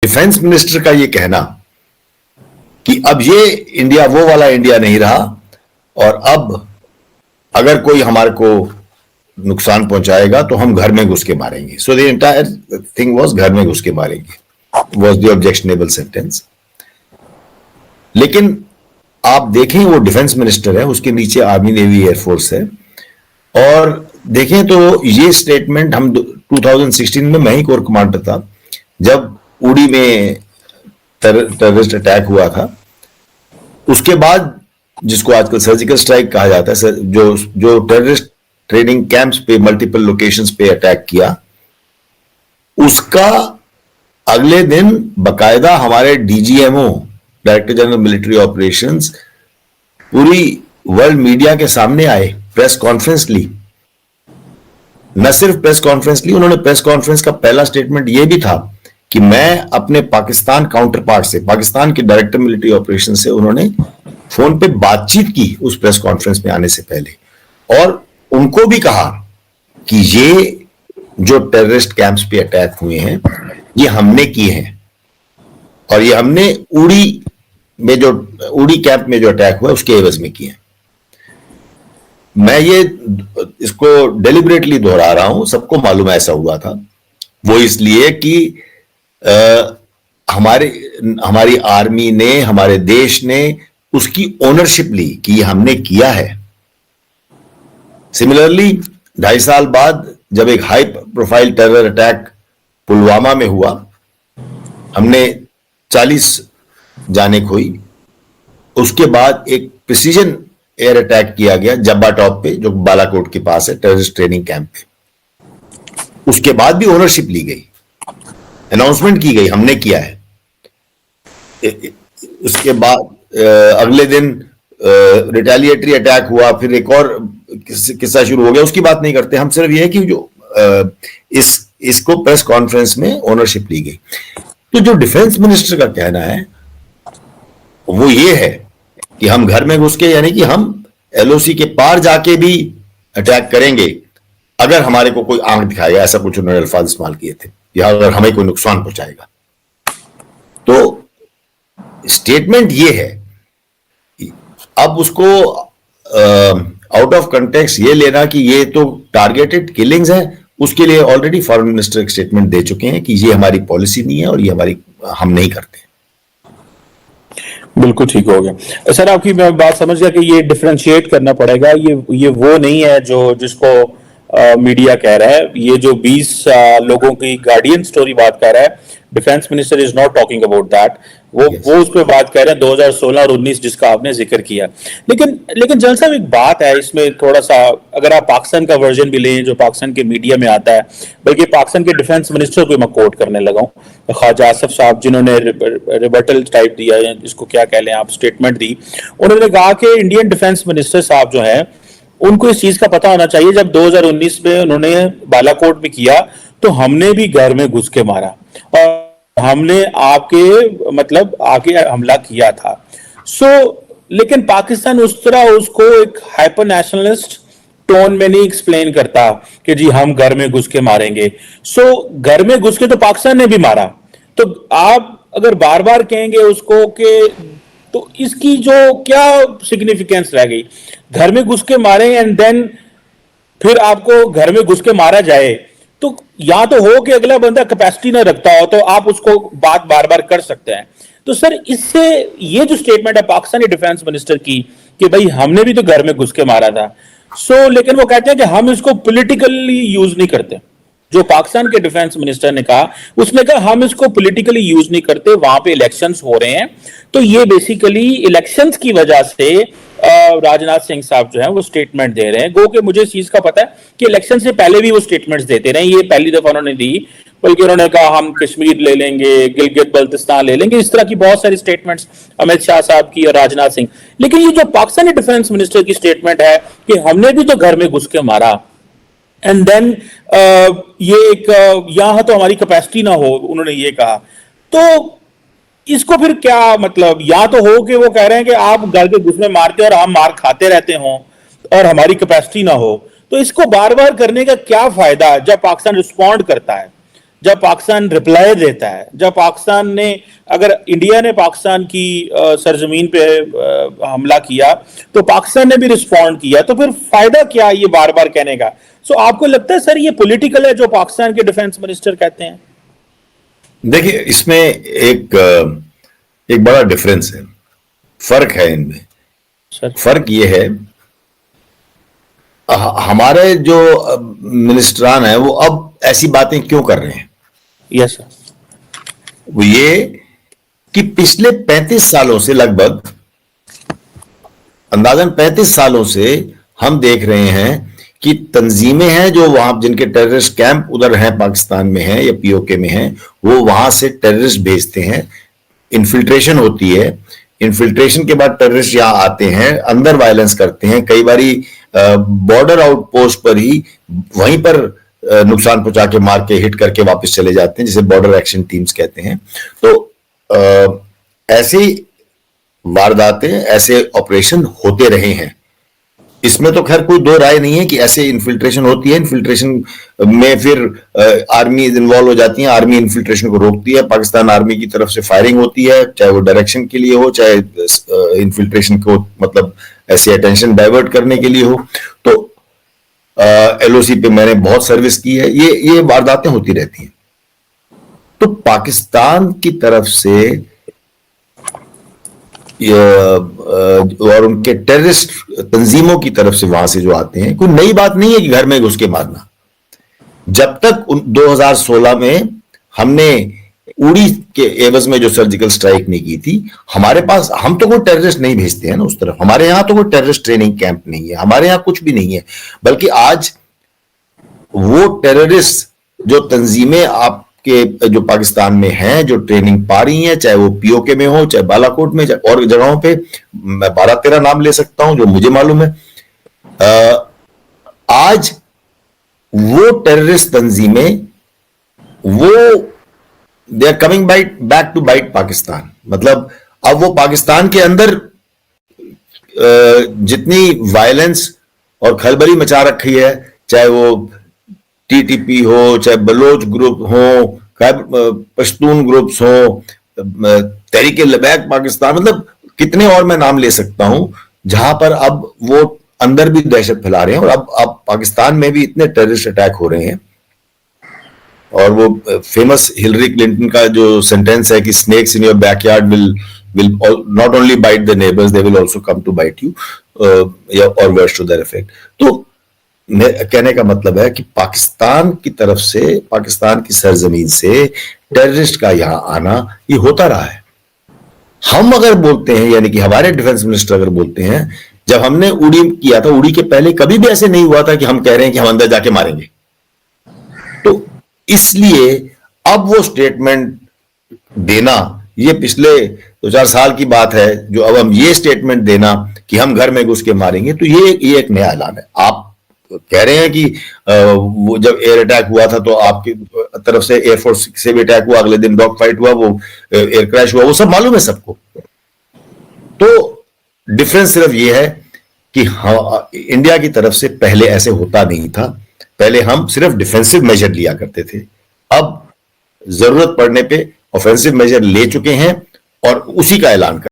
Defence minister का ये कहना कि अब ये इंडिया वो वाला इंडिया नहीं रहा और अब अगर कोई हमारे को नुकसान पहुंचाएगा तो हम घर में घुस के मारेंगे. So the entire thing was घर में घुस के मारेंगे वाज द ऑब्जेक्शनेबल सेंटेंस. लेकिन आप देखें वो डिफेंस मिनिस्टर है, उसके नीचे आर्मी नेवी एयरफोर्स है, और देखें तो ये स्टेटमेंट हम 2016 में मैं ही कोर कमांडर था जब उड़ी में टेररिस्ट अटैक हुआ था. उसके बाद जिसको आजकल सर्जिकल स्ट्राइक कहा जाता है, जो टेररिस्ट ट्रेनिंग कैंप्स पे मल्टीपल लोकेशंस पे अटैक किया, उसका अगले दिन बकायदा हमारे DGMO director general military operations पूरी वर्ल्ड मीडिया के सामने आए, प्रेस कॉन्फ्रेंस ली. न सिर्फ प्रेस कॉन्फ्रेंस ली, उन्होंने प्रेस कॉन्फ्रेंस का पहला स्टेटमेंट यह भी था कि मैं अपने पाकिस्तान काउंटर पार्ट से, पाकिस्तान के डायरेक्टर मिलिट्री ऑपरेशन से उन्होंने फोन पे बातचीत की उस प्रेस कॉन्फ्रेंस में आने से पहले, और उनको भी कहा कि ये जो टेररिस्ट कैंप्स पे अटैक हुए हैं ये हमने किए हैं, और ये हमने उड़ी कैंप में जो अटैक हुआ उसके एवज में किए हैं. मैं ये इसको डेलिबरेटली दोहरा रहा हूं, सबको मालूम ऐसा हुआ था. वो इसलिए कि हमारी आर्मी ने, हमारे देश ने उसकी ओनरशिप ली कि ये हमने किया है. सिमिलरली 2.5 साल बाद जब एक high profile terror attack Pulwama में हुआ, हमने 40 जाने खोई. उसके बाद एक प्रिसीजन एयर अटैक किया गया जब्बा टॉप पे, जो बालाकोट के पास है, टेररिस्ट ट्रेनिंग कैंप पे. उसके बाद भी ओनरशिप ली गई, अनाउंसमेंट की गई हमने किया है. उसके बाद अगले दिन रिटेलिएटरी अटैक हुआ, फिर एक और किस्सा शुरू हो गया. उसकी बात नहीं करते हम, सिर्फ ये है कि जो इसको प्रेस कॉन्फ्रेंस में ओनरशिप ली गई. तो जो डिफेंस मिनिस्टर का कहना है वो ये है कि हम घर में घुस के, यानी कि हम एलओसी के पार जाके भी अटैक करेंगे अगर हमारे को कोई आंख दिखाएगा, ऐसा कुछ उन्होंने अल्फाज इस्तेमाल किए थे, या अगर हमें कोई नुकसान पहुंचाएगा. तो स्टेटमेंट ये है. अब उसको आउट ऑफ कंटेक्स्ट ये लेना कि ये तो टारगेटेड किलिंग्स है, उसके लिए ऑलरेडी फॉरेन मिनिस्टर एक स्टेटमेंट दे चुके हैं कि ये हमारी पॉलिसी नहीं है और ये हम नहीं करते. बिल्कुल ठीक हो गया सर. आपकी मैं बात समझ गया कि ये डिफरेंशिएट करना पड़ेगा. ये वो नहीं है जिसको मीडिया कह रहा है. ये जो 20 लोगों की गार्डियन स्टोरी बात कर रहा है, defence minister is not talking about that. वो उस पर बात कर रहे हैं 2016 और 19 जिसका आपने जिक्र किया. लेकिन जनरल साहब एक बात है इसमें, थोड़ा सा अगर आप पाकिस्तान का वर्जन भी लें जो पाकिस्तान के मीडिया में आता है, बल्कि पाकिस्तान के डिफेंस मिनिस्टर को मैं कोट करने लगा हूं, ख्वाजा आसिफ साहब, जिन्होंने रिबटल टाइप दिया, जिसको क्या कह लें आप, स्टेटमेंट दी. उन्होंने कहा कि इंडियन डिफेंस मिनिस्टर साहब जो है उनको इस चीज का पता होना चाहिए, जब 2019 में उन्होंने बालाकोट में किया तो हमने भी घर में घुस के मारा और हमने आके हमला किया था. लेकिन पाकिस्तान उस तरह उसको एक हाइपर नेशनलिस्ट टोन में नहीं एक्सप्लेन करता कि जी हम घर में घुस के मारेंगे. घर में घुस के तो पाकिस्तान ने भी मारा. तो आप अगर बार बार कहेंगे उसको कि, तो इसकी जो क्या सिग्निफिकेंस रह गई? घर में घुस के मारे एंड देन फिर आपको घर में घुस के मारा जाए, तो या तो हो कि अगला बंदा कैपेसिटी ना रखता हो तो आप उसको बात बार बार कर सकते हैं. तो सर इससे ये जो स्टेटमेंट है पाकिस्तानी डिफेंस मिनिस्टर की कि भाई हमने भी तो घर में घुस के मारा था, लेकिन वो कहते हैं कि हम इसको पॉलिटिकली यूज नहीं करते. जो पाकिस्तान के डिफेंस मिनिस्टर ने कहा, उसने कहा हम इसको पॉलिटिकली यूज नहीं करते, वहां पे इलेक्शंस हो रहे हैं, तो ये बेसिकली इलेक्शंस की वजह से राजनाथ सिंह साहब जो है वो स्टेटमेंट दे रहे हैं. गो कि मुझे इस चीज का पता है कि इलेक्शन से पहले भी वो स्टेटमेंट्स देते रहे, ये पहली दफा उन्होंने दी, बल्कि उन्होंने कहा हम कश्मीर ले लेंगे, गिलगित बल्तिस्तान ले लेंगे, इस तरह की बहुत सारी स्टेटमेंट्स अमित शाह साहब की और राजनाथ सिंह. लेकिन ये जो पाकिस्तानी डिफेंस मिनिस्टर की स्टेटमेंट है कि हमने भी तो घर में घुस के मारा, एंड देन ये एक यहां तो हमारी कैपेसिटी ना हो, उन्होंने ये कहा, तो इसको फिर क्या मतलब? या तो हो कि वो कह रहे हैं कि आप घर के घुस में मारते और हम मार खाते रहते हो और हमारी कैपेसिटी ना हो, तो इसको बार बार करने का क्या फायदा जब पाकिस्तान रिस्पॉन्ड करता है? जब पाकिस्तान रिप्लाई देता है, जब पाकिस्तान ने, अगर इंडिया ने पाकिस्तान की सरजमीन पे हमला किया तो पाकिस्तान ने भी रिस्पॉन्ड किया, तो फिर फायदा क्या ये बार बार कहने का? सो आपको लगता है सर ये पॉलिटिकल है जो पाकिस्तान के डिफेंस मिनिस्टर कहते हैं? देखिए, इसमें एक बड़ा डिफरेंस है, फर्क है इनमें। सर फर्क ये है, हमारे जो मिनिस्टरान है वो अब ऐसी बातें क्यों कर रहे हैं? Yes sir. वो ये कि पिछले 35 सालों से, लगभग अंदाजन 35 सालों से हम देख रहे हैं कि तंजीमें हैं जो वहां, जिनके टेररिस्ट कैंप उधर हैं, पाकिस्तान में हैं या पीओके में हैं, वो वहां से टेररिस्ट भेजते हैं, इन्फिल्ट्रेशन होती है, इन्फिल्ट्रेशन के बाद टेररिस्ट यहां आते हैं, अंदर वायलेंस करते हैं, कई बारी बॉर्डर आउटपोस्ट पर ही वहीं पर नुकसान पहुंचा के, मार के, हिट करके वापस चले जाते हैं, जिसे बॉर्डर एक्शन टीम्स कहते हैं। तो ऐसी वारदातें, ऐसे ऑपरेशन होते रहे हैं, इसमें तो खैर कोई दो राय नहीं है कि ऐसे इन्फिल्ट्रेशन होती है। इन्फिल्ट्रेशन में फिर आर्मी इन्वॉल्व हो जाती है, आर्मी इन्फिल्ट्रेशन को रोकती है, पाकिस्तान आर्मी की तरफ से फायरिंग होती है, चाहे वो डायरेक्शन के लिए हो, चाहे इन्फिल्ट्रेशन को मतलब ऐसे अटेंशन डाइवर्ट करने के लिए हो। तो एलओसी पे मैंने बहुत सर्विस की है, ये वारदातें होती रहती हैं। तो पाकिस्तान की तरफ से और उनके टेररिस्ट तंजीमों की तरफ से वहां से जो आते हैं, कोई नई बात नहीं है कि घर में घुस के मारना। जब तक 2016 में हमने उड़ी के एवज में जो सर्जिकल स्ट्राइक नहीं की थी, हमारे पास, हम तो कोई टेररिस्ट नहीं भेजते हैं ना उस तरफ, हमारे यहां तो कोई टेररिस्ट ट्रेनिंग कैंप नहीं है, हमारे यहां कुछ भी नहीं है। बल्कि आज वो टेररिस्ट जो तंजीमें आपके जो पाकिस्तान में हैं, जो ट्रेनिंग पा रही हैं, चाहे वो पीओके में हो, चाहे बालाकोट में, चाहे और जगहों पे, मैं 12-13 नाम ले सकता हूं जो मुझे मालूम है, आज वो टेररिस्ट तंजीमें, वो they are coming back to bite Pakistan. मतलब अब वो पाकिस्तान के अंदर जितनी वायलेंस और खलबली मचा रखी है, चाहे वो टीटीपी हो, चाहे बलोच ग्रुप हो, पश्तून ग्रुप्स हो, तहरीक लबैक पाकिस्तान, मतलब कितने और मैं नाम ले सकता हूं, जहां पर अब वो अंदर भी दहशत फैला रहे हैं। और अब पाकिस्तान में भी इतने टेररिस्ट अटैक हो रहे हैं। और वो फेमस हिलरी क्लिंटन का जो सेंटेंस है कि snakes in your backyard will not only bite the neighbors, they will also come to bite you, or worse to that effect। तो कहने का मतलब है कि पाकिस्तान की तरफ से, पाकिस्तान की सरजमीन से टेररिस्ट का यहां आना ये होता रहा है। हम अगर बोलते हैं, यानी कि हमारे डिफेंस मिनिस्टर अगर बोलते हैं, जब हमने उड़ी किया था, उड़ी के पहले कभी भी ऐसे नहीं हुआ था कि हम कह रहे हैं कि हम अंदर जाके मारेंगे। तो इसलिए अब वो स्टेटमेंट देना, ये पिछले 2-4 साल की बात है, जो अब हम ये स्टेटमेंट देना कि हम घर में घुस के मारेंगे, तो ये एक नया ऐलान है। आप कह रहे हैं कि वो जब एयर अटैक हुआ था तो आपकी तरफ से एयरफोर्स से भी अटैक हुआ, अगले दिन डॉग फाइट हुआ, वो एयर क्रैश हुआ, वो सब मालूम है सबको। तो डिफरेंस सिर्फ ये है कि इंडिया की तरफ से पहले ऐसे होता नहीं था। पहले हम सिर्फ डिफेंसिव मेजर लिया करते थे, अब जरूरत पड़ने पे ऑफेंसिव मेजर ले चुके हैं और उसी का ऐलान कर